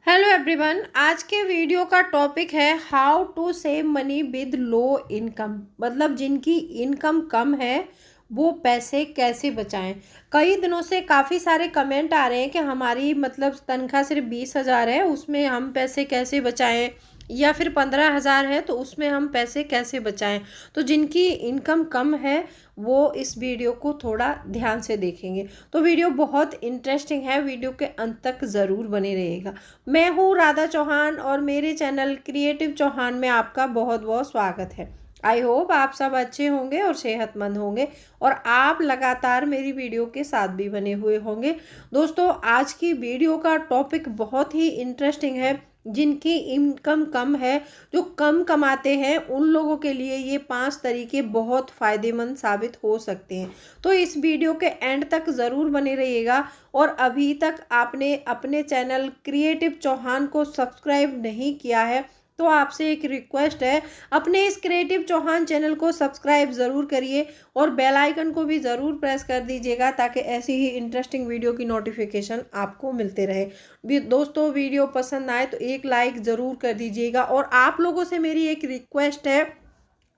Hello everyone. आज के video का टॉपिक है how to save money with low income. मतलब जिनकी इनकम कम है वो पैसे कैसे बचाएं। कई दिनों से काफ़ी सारे कमेंट आ रहे हैं कि हमारी मतलब तनख्वाह सिर्फ 20,000 है, उसमें हम पैसे कैसे बचाएं, या फिर 15,000 है तो उसमें हम पैसे कैसे बचाएं। तो जिनकी इनकम कम है वो इस वीडियो को थोड़ा ध्यान से देखेंगे। तो वीडियो बहुत इंटरेस्टिंग है, वीडियो के अंत तक ज़रूर बने रहिएगा। मैं हूँ राधा चौहान और मेरे चैनल क्रिएटिव चौहान में आपका बहुत बहुत स्वागत है। आई होप आप सब अच्छे होंगे और सेहतमंद होंगे और आप लगातार मेरी वीडियो के साथ भी बने हुए होंगे। दोस्तों, आज की वीडियो का टॉपिक बहुत ही इंटरेस्टिंग है। जिनकी इनकम कम है, जो कम कमाते हैं, उन लोगों के लिए ये 5 तरीके बहुत फ़ायदेमंद साबित हो सकते हैं। तो इस वीडियो के एंड तक ज़रूर बने रहिएगा। और अभी तक आपने अपने चैनल क्रिएटिव चौहान को सब्सक्राइब नहीं किया है तो आपसे एक रिक्वेस्ट है, अपने इस क्रिएटिव चौहान चैनल को सब्सक्राइब ज़रूर करिए और बेल आइकन को भी ज़रूर प्रेस कर दीजिएगा ताकि ऐसी ही इंटरेस्टिंग वीडियो की नोटिफिकेशन आपको मिलते रहे। दोस्तों, वीडियो पसंद आए तो एक लाइक ज़रूर कर दीजिएगा। और आप लोगों से मेरी एक रिक्वेस्ट है,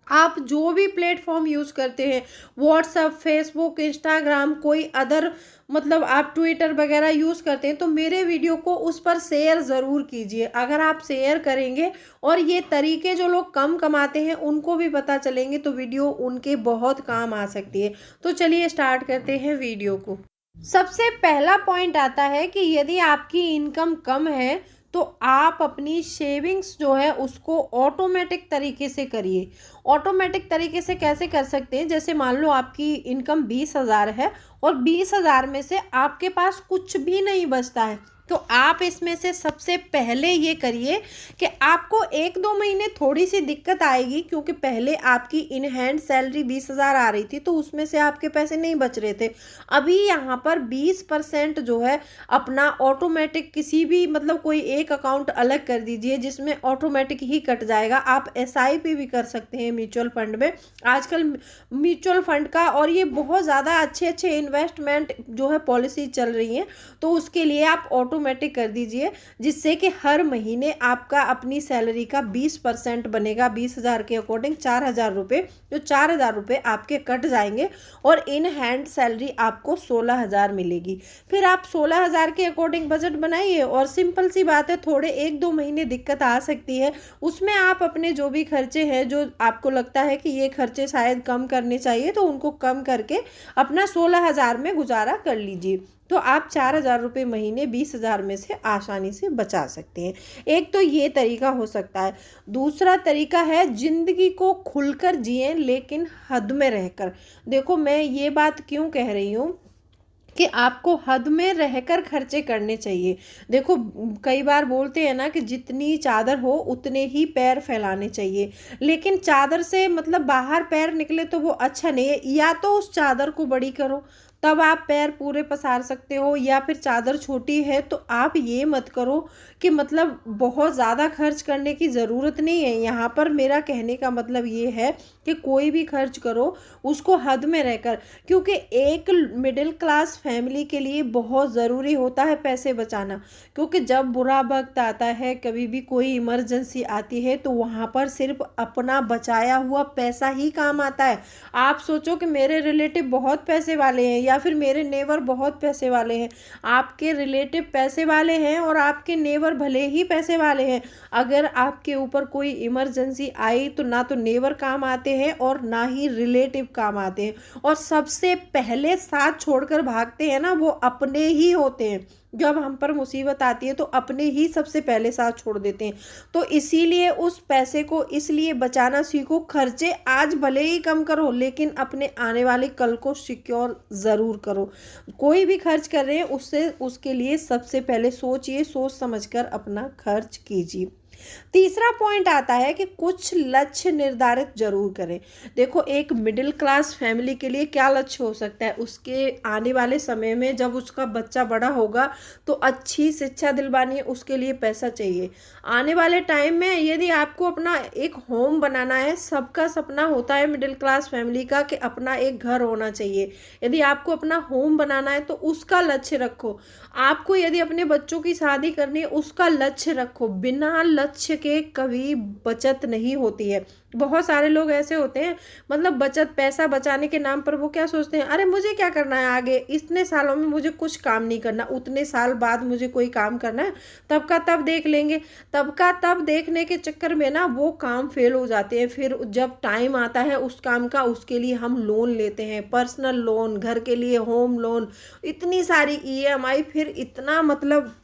आप जो भी प्लेटफॉर्म यूज़ करते हैं, व्हाट्सएप, फेसबुक, इंस्टाग्राम, कोई अदर मतलब आप ट्विटर वगैरह यूज़ करते हैं तो मेरे वीडियो को उस पर शेयर ज़रूर कीजिए। अगर आप शेयर करेंगे और ये तरीके जो लोग कम कमाते हैं उनको भी पता चलेंगे तो वीडियो उनके बहुत काम आ सकती है। तो चलिए स्टार्ट करते हैं वीडियो को। सबसे पहला पॉइंट आता है कि यदि आपकी इनकम कम है तो आप अपनी सेविंग्स जो है उसको ऑटोमेटिक तरीके से करिए। ऑटोमेटिक तरीके से कैसे कर सकते हैं? जैसे मान लो आपकी इनकम 20,000 है और 20,000 में से आपके पास कुछ भी नहीं बचता है, तो आप इसमें से सबसे पहले ये करिए कि आपको 1-2 महीने थोड़ी सी दिक्कत आएगी, क्योंकि पहले आपकी इन हैंड सैलरी 20,000 आ रही थी तो उसमें से आपके पैसे नहीं बच रहे थे। अभी यहाँ पर 20% जो है अपना ऑटोमेटिक किसी भी मतलब कोई एक अकाउंट अलग कर दीजिए जिसमें ऑटोमेटिक ही कट जाएगा। आप SIP भी कर सकते हैं म्यूचुअल फंड में। आजकल म्यूचुअल फंड का और ये बहुत ज़्यादा अच्छे अच्छे इन्वेस्टमेंट जो है पॉलिसी चल रही है, तो उसके लिए आप ऑटोमेटिक कर दीजिए जिससे कि हर महीने आपका अपनी सैलरी का 20% बनेगा। 20,000 के अकॉर्डिंग 4,000 रुपये, जो 4,000 रुपये आपके कट जाएंगे और इन हैंड सैलरी आपको 16,000 मिलेगी। फिर आप 16,000 के अकॉर्डिंग बजट बनाइए और सिंपल सी बात है, थोड़े 1-2 महीने दिक्कत आ सकती है, उसमें आप अपने जो भी खर्चे हैं, जो आपको लगता है कि ये खर्चे शायद कम करने चाहिए, तो उनको कम करके अपना 16,000 में गुजारा कर लीजिए। तो आप 4,000 रुपये महीने 20,000 में से आसानी से बचा सकते हैं। एक तो ये तरीका हो सकता है। दूसरा तरीका है, ज़िंदगी को खुलकर जिएं लेकिन हद में रहकर। देखो, मैं ये बात क्यों कह रही हूँ कि आपको हद में रहकर खर्चे करने चाहिए। देखो, कई बार बोलते हैं ना कि जितनी चादर हो उतने ही पैर फैलाने चाहिए, लेकिन चादर से मतलब बाहर पैर निकले तो वो अच्छा नहीं है। या तो उस चादर को बड़ी करो तब आप पैर पूरे पसार सकते हो, या फिर चादर छोटी है तो आप ये मत करो कि मतलब बहुत ज़्यादा खर्च करने की ज़रूरत नहीं है। यहाँ पर मेरा कहने का मतलब ये है कि कोई भी खर्च करो उसको हद में रहकर, क्योंकि एक मिडिल क्लास फैमिली के लिए बहुत ज़रूरी होता है पैसे बचाना। क्योंकि जब बुरा वक्त आता है, कभी भी कोई इमरजेंसी आती है, तो वहाँ पर सिर्फ अपना बचाया हुआ पैसा ही काम आता है। आप सोचो कि मेरे रिलेटिव बहुत पैसे वाले हैं या फिर मेरे नेबर बहुत पैसे वाले हैं। आपके रिलेटिव पैसे वाले हैं और आपके नेबर भले ही पैसे वाले हैं, अगर आपके ऊपर कोई इमरजेंसी आई तो ना तो नेबर काम आते हैं और ना ही रिलेटिव काम आते हैं। और सबसे पहले साथ छोड़कर भागते हैं ना, वो अपने ही होते हैं। जब हम पर मुसीबत आती है तो अपने ही सबसे पहले साथ छोड़ देते हैं। तो इसीलिए उस पैसे को इसलिए बचाना सीखो। खर्चे आज भले ही कम करो लेकिन अपने आने वाले कल को सिक्योर ज़रूर करो। कोई भी खर्च कर रहे हैं उसके लिए सबसे पहले सोचिए, सोच समझकर अपना खर्च कीजिए। तीसरा पॉइंट आता है कि कुछ लक्ष्य निर्धारित जरूर करें। देखो, एक मिडिल क्लास फैमिली के लिए क्या लक्ष्य हो सकता है, उसके आने वाले समय में जब उसका बच्चा बड़ा होगा तो अच्छी शिक्षा दिलवानी है, उसके लिए पैसा चाहिए। आने वाले टाइम में यदि आपको अपना एक होम बनाना है, सबका सपना होता है मिडिल क्लास फैमिली का कि अपना एक घर होना चाहिए। यदि आपको अपना होम बनाना है तो उसका लक्ष्य रखो। आपको यदि अपने बच्चों की शादी करनी है, उसका लक्ष्य रखो। बिना लक्ष्य के कभी बचत नहीं होती है। बहुत सारे लोग ऐसे होते हैं, मतलब बचत, पैसा बचाने के नाम पर वो क्या सोचते हैं, अरे मुझे क्या करना है आगे, इतने सालों में मुझे कुछ काम नहीं करना, उतने साल बाद मुझे कोई काम करना है, तब का तब देख लेंगे। तब का तब देखने के चक्कर में ना वो काम फेल हो जाते हैं। फिर जब टाइम आता है उस काम का, उसके लिए हम लोन लेते हैं, पर्सनल लोन, घर के लिए होम लोन, इतनी सारी ईएमआई, फिर इतना मतलब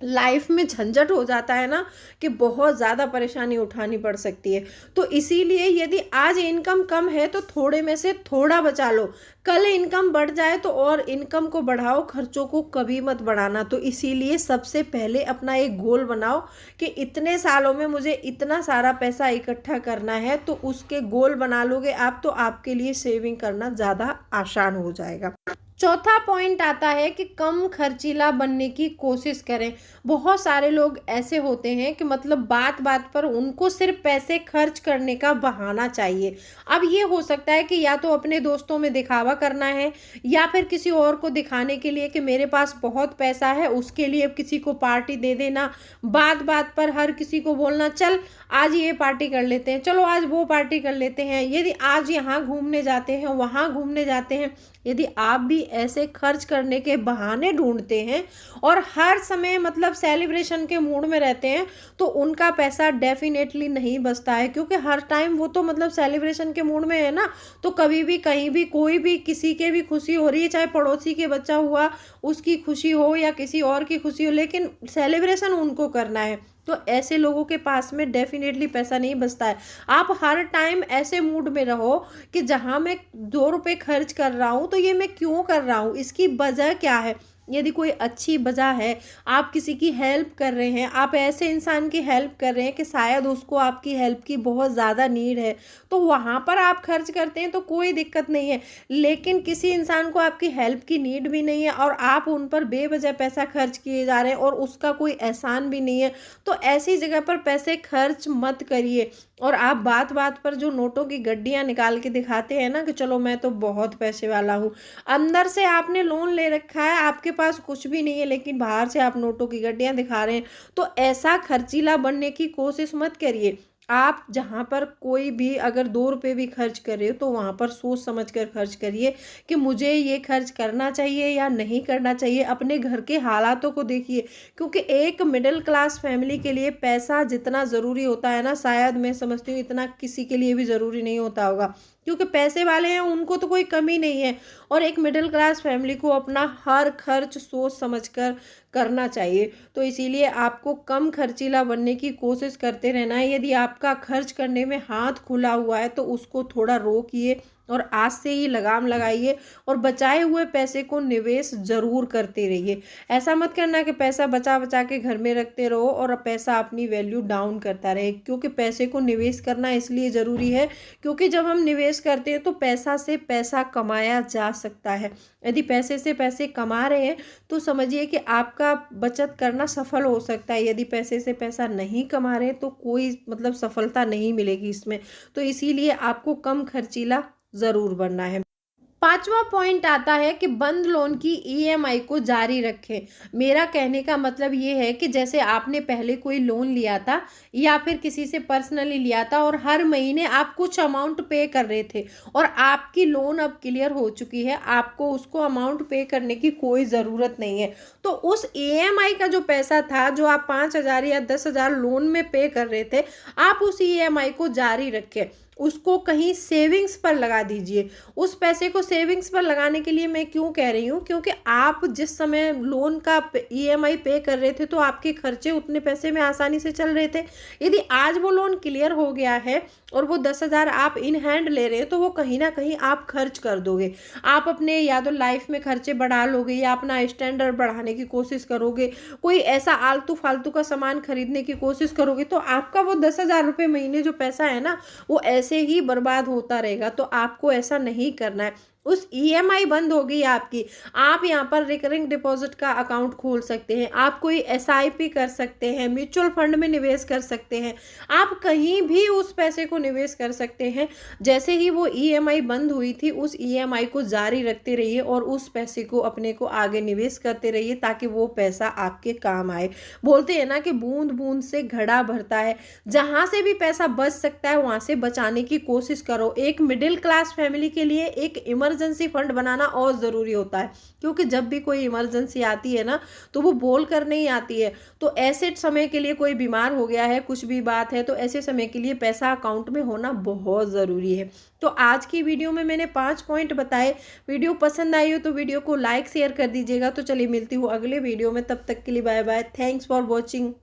लाइफ में झंझट हो जाता है ना कि बहुत ज़्यादा परेशानी उठानी पड़ सकती है। तो इसीलिए यदि आज इनकम कम है तो थोड़े में से थोड़ा बचा लो। कल इनकम बढ़ जाए तो और इनकम को बढ़ाओ, खर्चों को कभी मत बढ़ाना। तो इसीलिए सबसे पहले अपना एक गोल बनाओ कि इतने सालों में मुझे इतना सारा पैसा इकट्ठा करना है, तो उसके गोल बना लोगे आप तो आपके लिए सेविंग करना ज़्यादा आसान हो जाएगा। चौथा पॉइंट आता है कि कम खर्चीला बनने की कोशिश करें। बहुत सारे लोग ऐसे होते हैं कि मतलब बात बात पर उनको सिर्फ पैसे खर्च करने का बहाना चाहिए। अब ये हो सकता है कि या तो अपने दोस्तों में दिखावा करना है, या फिर किसी और को दिखाने के लिए कि मेरे पास बहुत पैसा है, उसके लिए किसी को पार्टी दे देना। बात बात पर हर किसी को बोलना, चल आज ये पार्टी कर लेते हैं, चलो आज वो पार्टी कर लेते हैं, यदि आज यहाँ घूमने जाते हैं, वहाँ घूमने जाते हैं। यदि आप भी ऐसे खर्च करने के बहाने ढूंढते हैं और हर समय मतलब सेलिब्रेशन के मूड में रहते हैं, तो उनका पैसा डेफिनेटली नहीं बचता है। क्योंकि हर टाइम वो तो मतलब सेलिब्रेशन के मूड में है ना, तो कभी भी कहीं भी कोई भी किसी के भी खुशी हो रही है, चाहे पड़ोसी के बच्चा हुआ उसकी खुशी हो या किसी और की खुशी हो, लेकिन सेलिब्रेशन उनको करना है। तो ऐसे लोगों के पास में डेफिनेटली पैसा नहीं बचता है। आप हर टाइम ऐसे मूड में रहो कि जहाँ मैं 2 रुपए खर्च कर रहा हूँ तो ये मैं क्यों कर रहा हूँ, इसकी वजह क्या है। यदि कोई अच्छी वजह है, आप किसी की हेल्प कर रहे हैं, आप ऐसे इंसान की हेल्प कर रहे हैं कि शायद उसको आपकी हेल्प की बहुत ज़्यादा नीड है, तो वहाँ पर आप खर्च करते हैं तो कोई दिक्कत नहीं है। लेकिन किसी इंसान को आपकी हेल्प की नीड भी नहीं है और आप उन पर बेवजह पैसा खर्च किए जा रहे हैं और उसका कोई एहसान भी नहीं है, तो ऐसी जगह पर पैसे खर्च मत करिए। और आप बात बात पर जो नोटों की गड्डियाँ निकाल के दिखाते हैं ना कि चलो मैं तो बहुत पैसे वाला हूँ, अंदर से आपने लोन ले रखा है, आपके पास कुछ भी नहीं है, लेकिन बाहर से आप नोटों की गड्डियाँ दिखा रहे हैं। तो ऐसा खर्चीला बनने की कोशिश मत करिए। आप जहाँ पर कोई भी अगर 2 रुपये भी खर्च कर रहे हो तो वहाँ पर सोच समझ कर खर्च करिए कि मुझे ये खर्च करना चाहिए या नहीं करना चाहिए। अपने घर के हालातों को देखिए, क्योंकि एक मिडिल क्लास फैमिली के लिए पैसा जितना ज़रूरी होता है ना, शायद मैं समझती हूँ इतना किसी के लिए भी ज़रूरी नहीं होता होगा। क्योंकि पैसे वाले हैं उनको तो कोई कमी नहीं है, और एक मिडिल क्लास फैमिली को अपना हर खर्च सोच समझ कर करना चाहिए। तो इसीलिए आपको कम खर्चीला बनने की कोशिश करते रहना है। यदि आपका खर्च करने में हाथ खुला हुआ है तो उसको थोड़ा रोकिए और आज से ही लगाम लगाइए और बचाए हुए पैसे को निवेश जरूर करते रहिए। ऐसा मत करना कि पैसा बचा बचा के घर में रखते रहो और पैसा अपनी वैल्यू डाउन करता रहे। क्योंकि पैसे को निवेश करना इसलिए ज़रूरी है क्योंकि जब हम निवेश करते हैं तो पैसा से पैसा कमाया जा सकता है। यदि पैसे से पैसे कमा रहे हैं तो समझिए कि आपका बचत करना सफल हो सकता है। यदि पैसे से पैसा नहीं कमा रहे तो कोई मतलब सफलता नहीं मिलेगी इसमें। तो इसीलिए आपको कम खर्चीला ज़रूर बनना है। पांचवा पॉइंट आता है कि बंद लोन की ईएमआई को जारी रखें। मेरा कहने का मतलब ये है कि जैसे आपने पहले कोई लोन लिया था या फिर किसी से पर्सनली लिया था और हर महीने आप कुछ अमाउंट पे कर रहे थे और आपकी लोन अब क्लियर हो चुकी है, आपको उसको अमाउंट पे करने की कोई ज़रूरत नहीं है। तो उस ईएमआई का जो पैसा था, जो आप 5,000 या 10,000 लोन में पे कर रहे थे, आप उस ईएमआई को जारी रखें। उसको कहीं सेविंग्स पर लगा दीजिए। उस पैसे को सेविंग्स पर लगाने के लिए मैं क्यों कह रही हूँ, क्योंकि आप जिस समय लोन का ईएमआई पे कर रहे थे तो आपके खर्चे उतने पैसे में आसानी से चल रहे थे। यदि आज वो लोन क्लियर हो गया है और वो 10,000 आप इन हैंड ले रहे हैं, तो वो कहीं ना कहीं आप खर्च कर दोगे। आप अपने या तो लाइफ में खर्चे बढ़ा लोगे या अपना स्टैंडर्ड बढ़ाने की कोशिश करोगे, कोई ऐसा आलतू फालतू का सामान खरीदने की कोशिश करोगे, तो आपका वो 10,000 रुपये महीने जो पैसा है ना, वो ऐसे ही बर्बाद होता रहेगा। तो आपको ऐसा नहीं करना है। उस ईएमआई बंद होगी आपकी, आप यहाँ पर रिकरिंग डिपॉजिट का अकाउंट खोल सकते हैं, आप कोई एसआईपी कर सकते हैं, म्यूचुअल फंड में निवेश कर सकते हैं, आप कहीं भी उस पैसे को निवेश कर सकते हैं। जैसे ही वो ईएमआई बंद हुई थी, उस ईएमआई को जारी रखते रहिए और उस पैसे को अपने को आगे निवेश करते रहिए, ताकि वो पैसा आपके काम आए। बोलते हैं ना कि बूंद बूंद से घड़ा भरता है। जहां से भी पैसा बच सकता है वहां से बचाने की कोशिश करो। एक मिडिल क्लास फैमिली के लिए एक इमरजेंसी फंड बनाना और ज़रूरी होता है, क्योंकि जब भी कोई इमरजेंसी आती है ना, तो वो बोल कर नहीं आती है। तो ऐसे समय के लिए, कोई बीमार हो गया है, कुछ भी बात है, तो ऐसे समय के लिए पैसा अकाउंट में होना बहुत ज़रूरी है। तो आज की वीडियो में मैंने 5 पॉइंट बताए। वीडियो पसंद आई हो तो वीडियो को लाइक शेयर कर दीजिएगा। तो चलिए मिलती हूँ अगले वीडियो में, तब तक के लिए bye bye. Thanks for watching.